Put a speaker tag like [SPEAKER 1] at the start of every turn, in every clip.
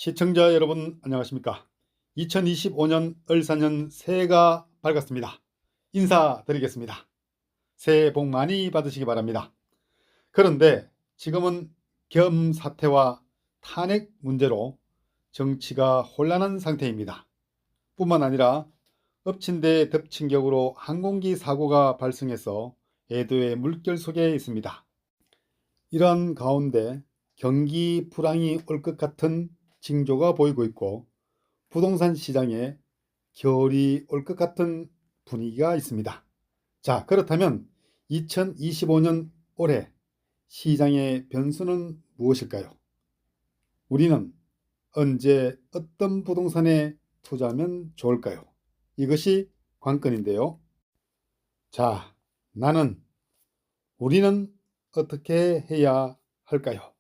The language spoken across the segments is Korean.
[SPEAKER 1] 시청자 여러분 안녕하십니까. 2025년 을사년 새해가 밝았습니다. 인사드리겠습니다. 새해 복 많이 받으시기 바랍니다. 그런데 지금은 겸 사태와 탄핵 문제로 정치가 혼란한 상태입니다. 뿐만 아니라 엎친 데 덮친 격으로 항공기 사고가 발생해서 애도의 물결 속에 있습니다. 이러한 가운데 경기 불황이 올 것 같은 징조가 보이고 있고 부동산 시장에 겨울이 올 것 같은 분위기가 있습니다. 자, 그렇다면 2025년 올해 시장의 변수는 무엇일까요? 우리는 언제 어떤 부동산에 투자하면 좋을까요? 이것이 관건인데요. 자, 우리는 어떻게 해야 할까요?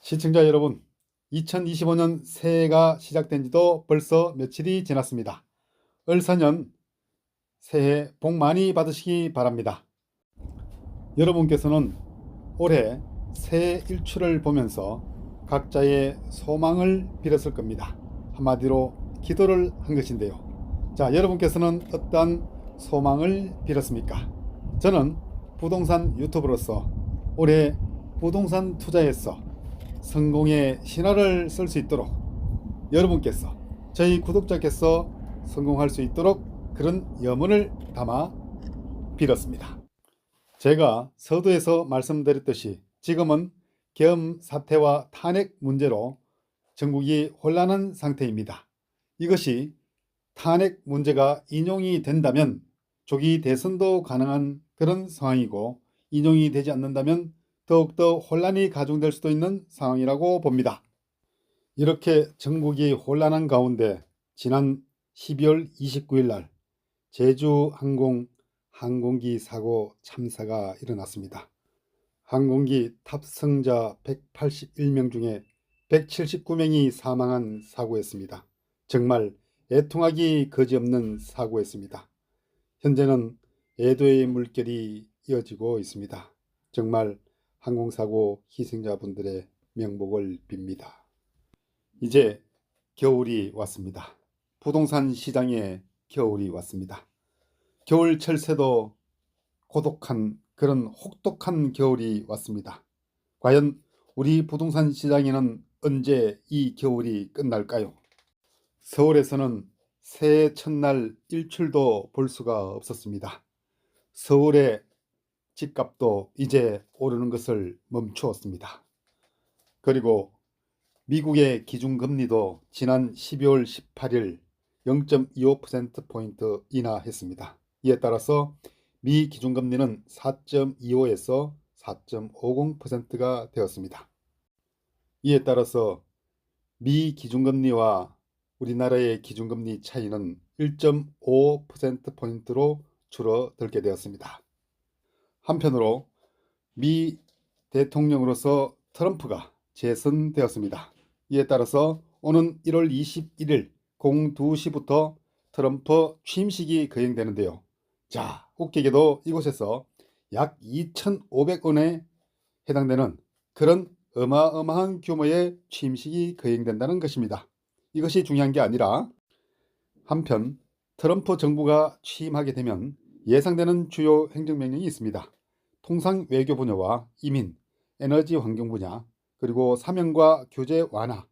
[SPEAKER 1] 시청자 여러분, 2025년 새해가 시작된 지도 벌써 며칠이 지났습니다. 을사년 새해 복 많이 받으시기 바랍니다. 여러분께서는 올해 새해 일출을 보면서 각자의 소망을 빌었을 겁니다. 한마디로 기도를 한 것인데요. 자, 여러분께서는 어떠한 소망을 빌었습니까? 저는 부동산 유튜버로서 올해 부동산 투자에서 성공의 신화를 쓸 수 있도록 여러분께서, 저희 구독자께서 성공할 수 있도록 그런 염원을 담아 빌었습니다. 제가 서두에서 말씀드렸듯이 지금은 계엄 사태와 탄핵 문제로 전국이 혼란한 상태입니다. 이것이 탄핵 문제가 인용이 된다면 조기 대선도 가능한 그런 상황이고, 인용이 되지 않는다면 더욱더 혼란이 가중될 수도 있는 상황이라고 봅니다. 이렇게 전국이 혼란한 가운데 지난 12월 29일 날 제주항공 항공기 사고 참사가 일어났습니다. 항공기 탑승자 181명 중에 179명이 사망한 사고였습니다. 정말 애통하기 그지없는 사고였습니다. 현재는 애도의 물결이 이어지고 있습니다. 정말 항공사고 희생자분들의 명복을 빕니다. 이제 겨울이 왔습니다. 부동산 시장에 겨울이 왔습니다. 겨울철새도 고독한 그런 혹독한 겨울이 왔습니다. 과연 우리 부동산 시장에는 언제 이 겨울이 끝날까요? 서울에서는 새해 첫날 일출도 볼 수가 없었습니다. 서울의 집값도 이제 오르는 것을 멈추었습니다. 그리고 미국의 기준금리도 지난 12월 18일 0.25%포인트 인하했습니다. 이에 따라서 미 기준금리는 4.25에서 4.50%가 되었습니다. 이에 따라서 미 기준금리와 우리나라의 기준금리 차이는 1.5%포인트로 줄어들게 되었습니다. 한편으로 미 대통령으로서 트럼프가 재선되었습니다. 이에 따라서 오는 1월 21일 02시부터 트럼프 취임식이 거행되는데요. 자, 웃기게도 이곳에서 약 2,500원에 해당되는 그런 어마어마한 규모의 취임식이 거행된다는 것입니다. 이것이 중요한 게 아니라, 한편 트럼프 정부가 취임하게 되면 예상되는 주요 행정명령이 있습니다. 통상 외교 분야와 이민, 에너지 환경 분야, 그리고 사명과 규제 완화,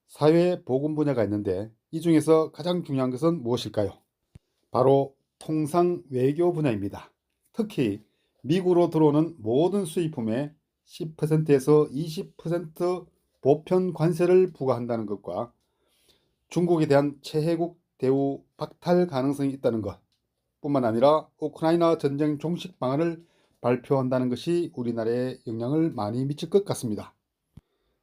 [SPEAKER 1] 사회 보건 분야가 있는데 이 중에서 가장 중요한 것은 무엇일까요? 바로 통상 외교 분야입니다. 특히 미국으로 들어오는 모든 수입품에 10%에서 20% 보편 관세를 부과한다는 것과 중국에 대한 최혜국 대우 박탈 가능성이 있다는 것 뿐만 아니라 우크라이나 전쟁 종식 방안을 발표한다는 것이 우리나라에 영향을 많이 미칠 것 같습니다.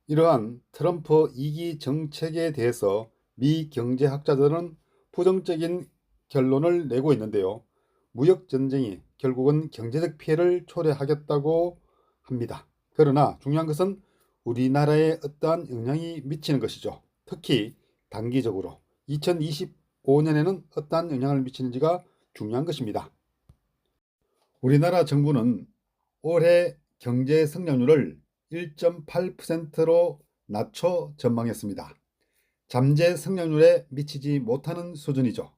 [SPEAKER 1] 이러한 트럼프 2기 정책에 대해서 미 경제학자들은 부정적인 결론을 내고 있는데요. 무역전쟁이 결국은 경제적 피해를 초래하겠다고 합니다. 그러나 중요한 것은 우리나라에 어떠한 영향이 미치는 것이죠. 특히 단기적으로 2025년에는 어떠한 영향을 미치는지가 중요한 것입니다. 우리나라 정부는 올해 경제 성장률을 1.8%로 낮춰 전망했습니다. 잠재 성장률에 미치지 못하는 수준이죠.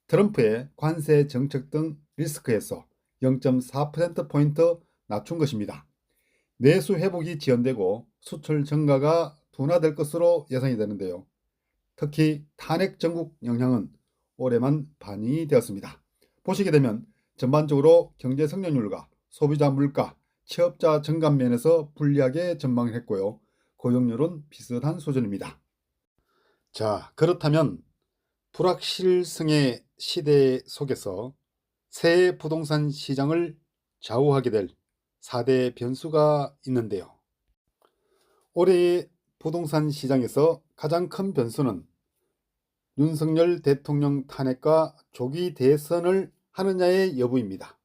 [SPEAKER 1] 트럼프의 관세 정책 등 리스크에서 0.4%포인트 낮춘 것입니다. 내수 회복이 지연되고 수출 증가가 둔화될 것으로 예상이 되는데요. 특히 탄핵 전국 영향은 올해만 반영이 되었습니다. 보시게 되면 전반적으로 경제 성장률과 소비자 물가, 취업자 증감 면에서 불리하게 전망했고요. 고용률은 비슷한 수준입니다. 자, 그렇다면 불확실성의 시대 속에서 새 부동산 시장을 좌우하게 될 4대 변수가 있는데요. 올해의 부동산 시장에서 가장 큰 변수는 윤석열 대통령 탄핵과 조기 대선을 하느냐의 여부입니다.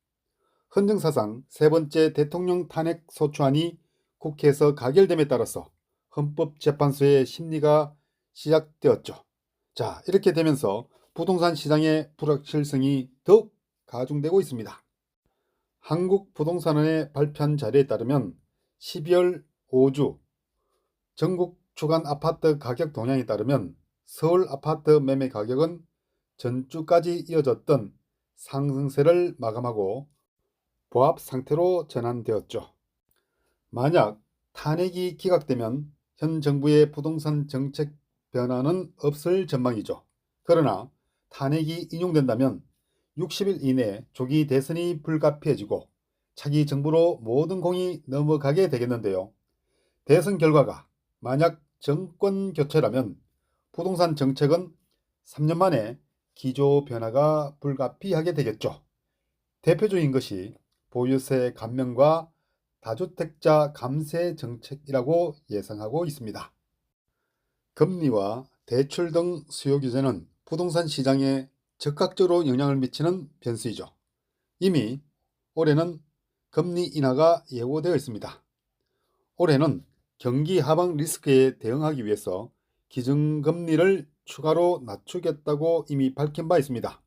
[SPEAKER 1] 헌정사상 세 번째 대통령 탄핵 소추안이 국회에서 가결됨에 따라서 헌법재판소의 심리가 시작되었죠. 자, 이렇게 되면서 부동산 시장의 불확실성이 더욱 가중되고 있습니다. 한국부동산원의 발표한 자료에 따르면 12월 5주 전국 주간 아파트 가격 동향에 따르면 서울 아파트 매매 가격은 전주까지 이어졌던 상승세를 마감하고 보합 상태로 전환되었죠. 만약 탄핵이 기각되면 현 정부의 부동산 정책 변화는 없을 전망이죠. 그러나 탄핵이 인용된다면 60일 이내 조기 대선이 불가피해지고 차기 정부로 모든 공이 넘어가게 되겠는데요. 대선 결과가 만약 정권 교체라면 부동산 정책은 3년 만에 기조 변화가 불가피하게 되겠죠. 대표적인 것이 보유세 감면과 다주택자 감세 정책이라고 예상하고 있습니다. 금리와 대출 등 수요 규제는 부동산 시장에 적극적으로 영향을 미치는 변수이죠. 이미 올해는 금리 인하가 예고되어 있습니다. 올해는 경기 하방 리스크에 대응하기 위해서 기준금리를 추가로 낮추겠다고 이미 밝힌 바 있습니다.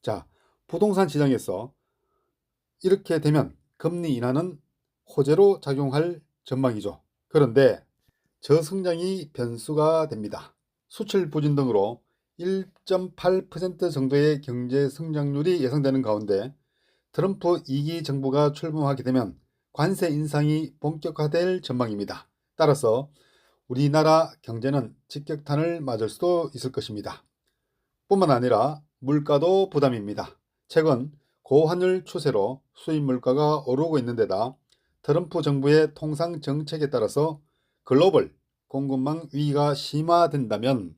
[SPEAKER 1] 자, 부동산 시장에서 이렇게 되면 금리 인하는 호재로 작용할 전망이죠. 그런데 저성장이 변수가 됩니다. 수출 부진 등으로 1.8% 정도의 경제 성장률이 예상되는 가운데 트럼프 2기 정부가 출범하게 되면 관세 인상이 본격화될 전망입니다. 따라서 우리나라 경제는 직격탄을 맞을 수도 있을 것입니다. 뿐만 아니라 물가도 부담입니다. 최근 고환율 추세로 수입 물가가 오르고 있는 데다 트럼프 정부의 통상 정책에 따라서 글로벌 공급망 위기가 심화된다면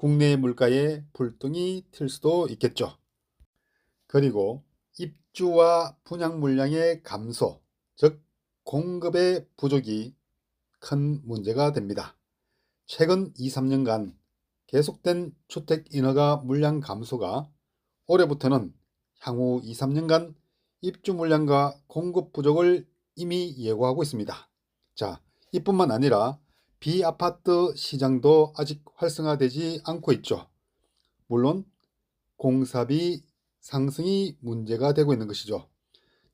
[SPEAKER 1] 국내 물가에 불똥이 튈 수도 있겠죠. 그리고 입주와 분양 물량의 감소, 즉 공급의 부족이 큰 문제가 됩니다. 최근 2, 3년간 계속된 주택 인허가 물량 감소가 올해부터는 향후 2, 3년간 입주 물량과 공급 부족을 이미 예고하고 있습니다. 자, 이뿐만 아니라 비아파트 시장도 아직 활성화되지 않고 있죠. 물론 공사비 상승이 문제가 되고 있는 것이죠.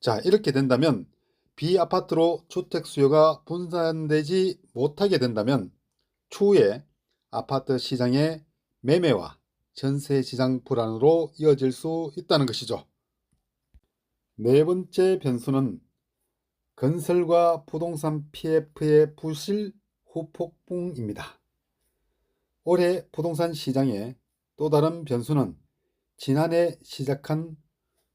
[SPEAKER 1] 자, 이렇게 된다면 비아파트로 주택 수요가 분산되지 못하게 된다면 추후에 아파트 시장의 매매와 전세 시장 불안으로 이어질 수 있다는 것이죠. 네 번째 변수는 건설과 부동산 PF의 부실 후폭풍입니다. 올해 부동산 시장의 또 다른 변수는 지난해 시작한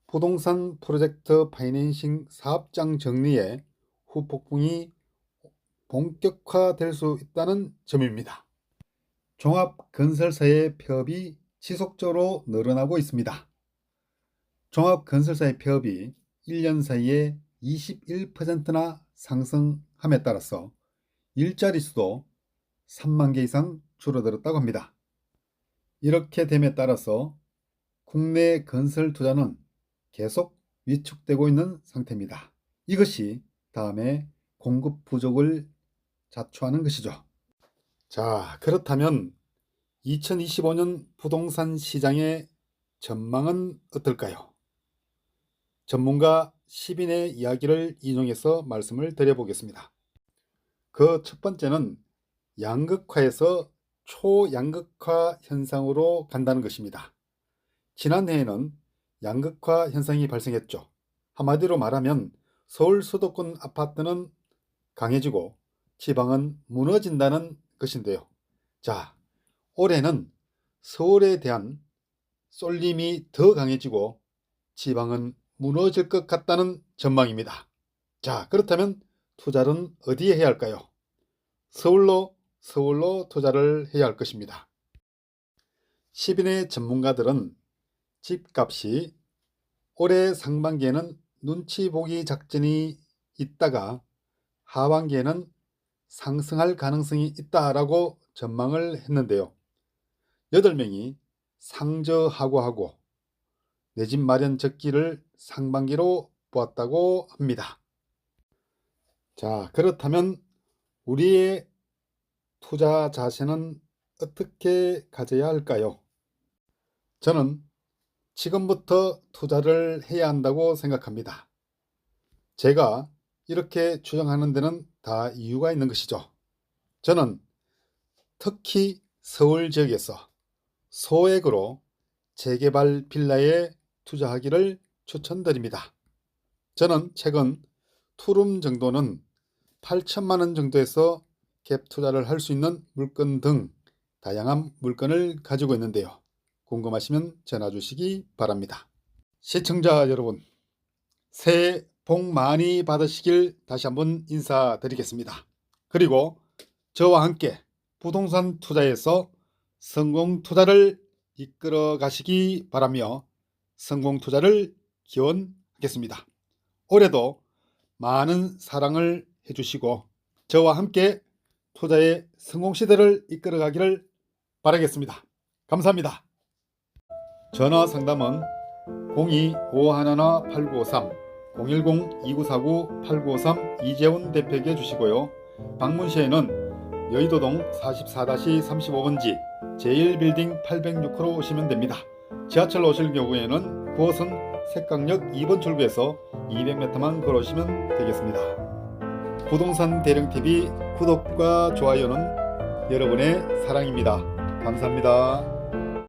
[SPEAKER 1] 부동산 프로젝트 파이낸싱 사업장 정리의 후폭풍이 본격화될 수 있다는 점입니다. 종합건설사의 폐업이 지속적으로 늘어나고 있습니다. 종합건설사의 폐업이 1년 사이에 21%나 상승함에 따라서 일자리 수도 3만 개 이상 줄어들었다고 합니다. 이렇게 됨에 따라서 국내 건설 투자는 계속 위축되고 있는 상태입니다. 이것이 다음에 공급 부족을 자초하는 것이죠. 자, 그렇다면 2025년 부동산 시장의 전망은 어떨까요? 전문가 10인의 이야기를 인용해서 말씀을 드려보겠습니다. 그 첫 번째는 양극화에서 초양극화 현상으로 간다는 것입니다. 지난해에는 양극화 현상이 발생했죠. 한마디로 말하면 서울 수도권 아파트는 강해지고 지방은 무너진다는 것인데요. 자, 올해는 서울에 대한 쏠림이 더 강해지고 지방은 무너질 것 같다는 전망입니다. 자, 그렇다면 투자는 어디에 해야 할까요? 서울로 투자를 해야 할 것입니다. 10인의 전문가들은 집값이 올해 상반기에는 눈치 보기 작전이 있다가 하반기에는 상승할 가능성이 있다라고 전망을 했는데요. 8명이 상저하고하고 내 집 마련 적기를 상반기로 보았다고 합니다. 자, 그렇다면 우리의 투자 자세는 어떻게 가져야 할까요? 저는 지금부터 투자를 해야 한다고 생각합니다. 제가 이렇게 주장하는 데는 다 이유가 있는 것이죠. 저는 특히 서울 지역에서 소액으로 재개발 빌라에 투자하기를 추천드립니다. 저는 최근 투룸 정도는 8천만 원 정도에서 갭 투자를 할 수 있는 물건 등 다양한 물건을 가지고 있는데요. 궁금하시면 전화 주시기 바랍니다. 시청자 여러분, 새해 복 많이 받으시길 다시 한번 인사드리겠습니다. 그리고 저와 함께 부동산 투자에서 성공 투자를 이끌어 가시기 바라며 성공 투자를 기원하겠습니다. 올해도 많은 사랑을 해주시고 저와 함께 투자의 성공 시대를 이끌어 가기를 바라겠습니다. 감사합니다. 전화 상담은 02-511-8953, 010-2949-8953 이재훈 대표에게 주시고요. 방문 시에는 여의도동 44-35번지 제1빌딩 806호로 오시면 됩니다. 지하철로 오실 경우에는 9호선 색강역 2번 출구에서 200m만 걸어오시면 되겠습니다. 부동산 대령TV 구독과 좋아요는 여러분의 사랑입니다. 감사합니다.